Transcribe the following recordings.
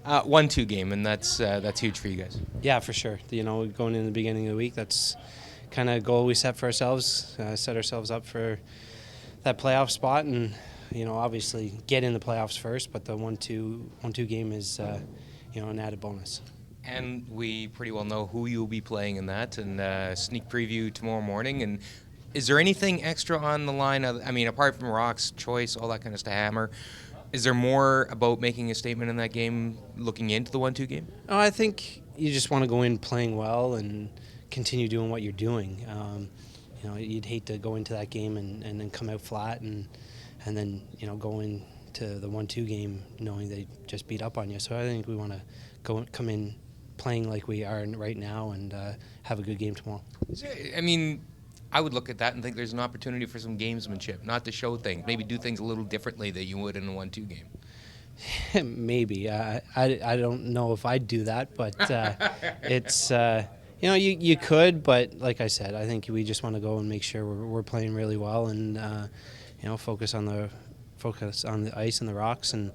1-2 game, and that's huge for you guys. Yeah, for sure. Going in the beginning of the week, that's kind of a goal we set for ourselves, set ourselves up for that playoff spot, and obviously get in the playoffs first. But the 1-2 game is an added bonus. And we pretty well know who you'll be playing in that, and sneak preview tomorrow morning. And is there anything extra on the line? Apart from rocks, choice, all that kind of stuff, hammer. Is there more about making a statement in that game, looking into the 1-2 game? Oh, I think you just want to go in playing well and continue doing what you're doing. You'd hate to go into that game and then come out flat and then go into the 1-2 game knowing they just beat up on you. So I think we want to come in playing like we are right now and have a good game tomorrow. I would look at that and think there's an opportunity for some gamesmanship, not to show things, maybe do things a little differently than you would in a 1-2 game. Maybe. I don't know if I'd do that, but it's, you could, but like I said, I think we just want to go and make sure we're playing really well and, focus on the ice and the rocks and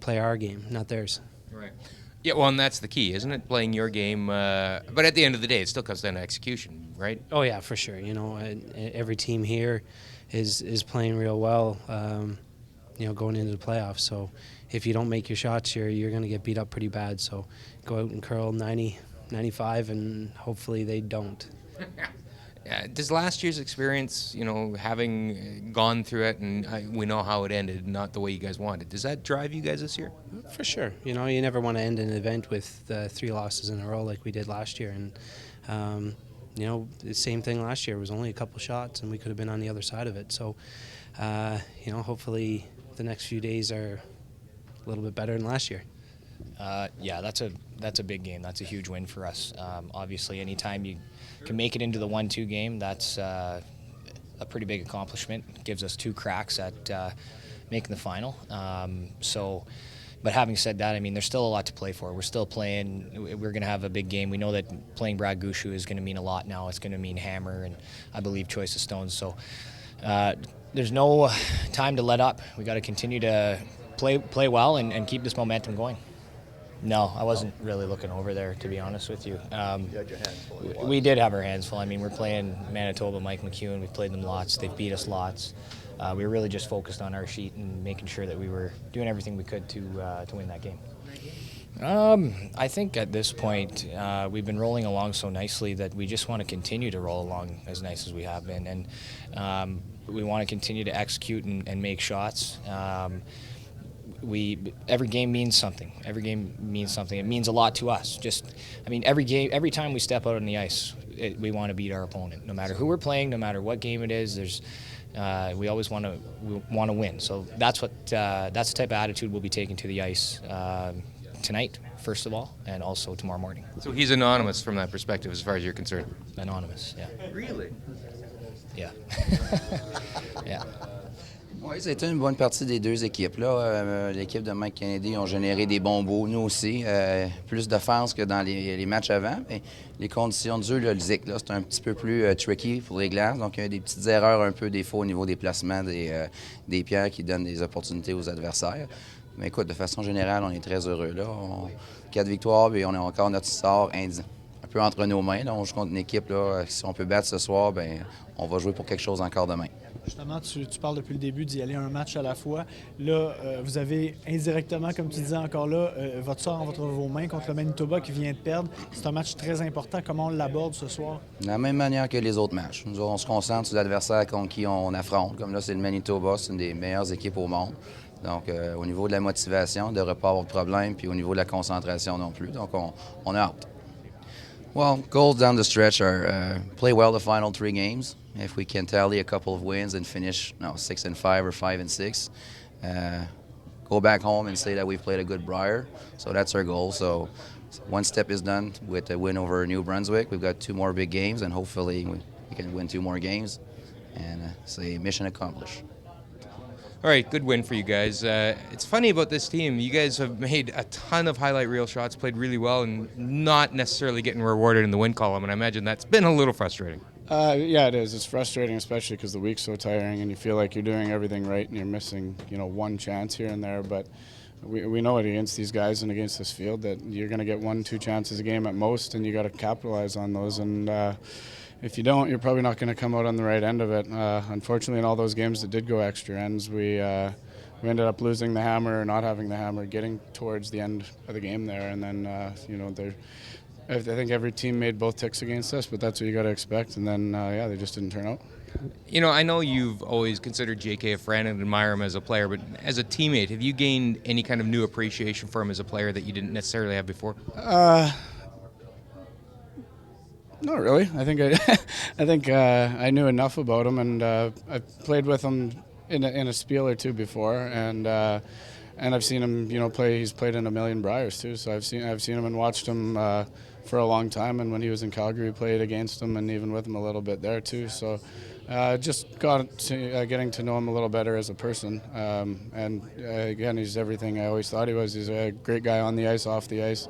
play our game, not theirs. Right. Yeah, well, and that's the key, isn't it? Playing your game. But at the end of the day, it still comes down to execution, right? Oh, yeah, for sure. Every team here is playing real well, going into the playoffs. So if you don't make your shots, you're going to get beat up pretty bad. So go out and curl 90, 95, and hopefully they don't. Does last year's experience, having gone through it, and we know how it ended, not the way you guys wanted, does that drive you guys this year? For sure. You never want to end an event with 3 losses in a row like we did last year. And, the same thing last year. It was only a couple shots, and we could have been on the other side of it. So, hopefully the next few days are a little bit better than last year. That's a big game. That's a huge win for us. Obviously, anytime you can make it into the 1-2 game, that's a pretty big accomplishment. It gives us 2 cracks at making the final. But having said that, there's still a lot to play for. We're still playing. We're going to have a big game. We know that playing Brad Gushu is going to mean a lot now. It's going to mean hammer and I believe choice of stones. So there's no time to let up. We got to continue to play well and keep this momentum going. No, I wasn't really looking over there, to be honest with you. You had your hands full. We did have our hands full. We're playing Manitoba, Mike McEwen. We've played them lots. They've beat us lots. We were really just focused on our sheet and making sure that we were doing everything we could to win that game. I think at this point we've been rolling along so nicely that we just want to continue to roll along as nice as we have been. And we want to continue to execute and make shots. Every game means something. Every game means something. It means a lot to us. Every time we step out on the ice, we want to beat our opponent. No matter who we're playing, no matter what game it is, we always want to win. So that's the type of attitude we'll be taking to the ice tonight, first of all, and also tomorrow morning. So he's anonymous from that perspective, as far as you're concerned. Anonymous, yeah. Really? Yeah. Yeah. Oui, c'était une bonne partie des deux équipes. Là. L'équipe de Mike Kennedy ont généré des bons bouts, nous aussi. Plus d'offense que dans les matchs avant. Mais les conditions de jeu, là, le ZIC, c'est un petit peu plus tricky pour les glaces. Donc, il y a des petites erreurs un peu des fois au niveau des placements des pierres qui donnent des opportunités aux adversaires. Mais écoute, de façon générale, on est très heureux. Là. 4 victoires, puis on a encore notre sort un peu entre nos mains. Là. On joue contre une équipe, là, si on peut battre ce soir, on va jouer pour quelque chose encore demain. Justement, tu parles depuis le début d'y aller un match à la fois. Là, vous avez indirectement, comme tu disais encore là, votre sort entre vos mains contre le Manitoba qui vient de perdre. C'est un match très important. Comment on l'aborde ce soir? De la même manière que les autres matchs. Nous, on se concentre sur l'adversaire contre qui on affronte. Comme là, c'est le Manitoba, c'est une des meilleures équipes au monde. Donc, au niveau de la motivation, de ne pas avoir de problème, puis au niveau de la concentration non plus. Donc, on a hâte. Well, goals down the stretch are play well the final 3 games. If we can tally a couple of wins and finish 6-5 or 5-6, go back home and say that we've played a good Brier. So that's our goal. So one step is done with a win over New Brunswick. We've got 2 more big games, and hopefully we can win 2 more games and say mission accomplished. All right, good win for you guys. It's funny about this team. You guys have made a ton of highlight reel shots, played really well, and not necessarily getting rewarded in the win column. And I imagine that's been a little frustrating. Yeah, it is. It's frustrating, especially because the week's so tiring and you feel like you're doing everything right and you're missing, one chance here and there. But we know it against these guys and against this field that you're going to get 1-2 chances a game at most, and you got to capitalize on those. And if you don't, you're probably not going to come out on the right end of it. Unfortunately, in all those games that did go extra ends, we ended up losing the hammer or not having the hammer, getting towards the end of the game there, and then I think every team made both ticks against us, but that's what you got to expect. And then they just didn't turn out. You know, I know you've always considered JK a friend and admire him as a player, but as a teammate, have you gained any kind of new appreciation for him as a player that you didn't necessarily have before? Not really. I think I knew enough about him, and I played with him in a spiel or two before, and I've seen him, play. He's played in a million Briers too, so I've seen him and watched him for a long time. And when he was in Calgary, we played against him and even with him a little bit there too. So just got to getting to know him a little better as a person. And again, he's everything I always thought he was. He's a great guy on the ice, off the ice.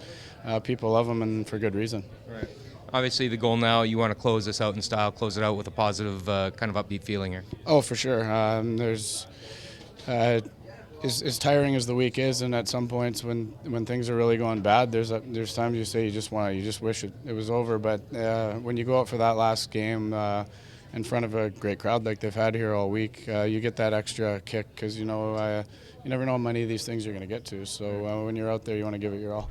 People love him, and for good reason. Right. Obviously, the goal now, you want to close this out in style, close it out with a positive, kind of upbeat feeling here. Oh, for sure. There's as tiring as the week is, and at some points when things are really going bad, there's times you say you just wish it was over. But when you go out for that last game in front of a great crowd like they've had here all week, you get that extra kick because you never know how many of these things you're going to get to. So when you're out there, you want to give it your all.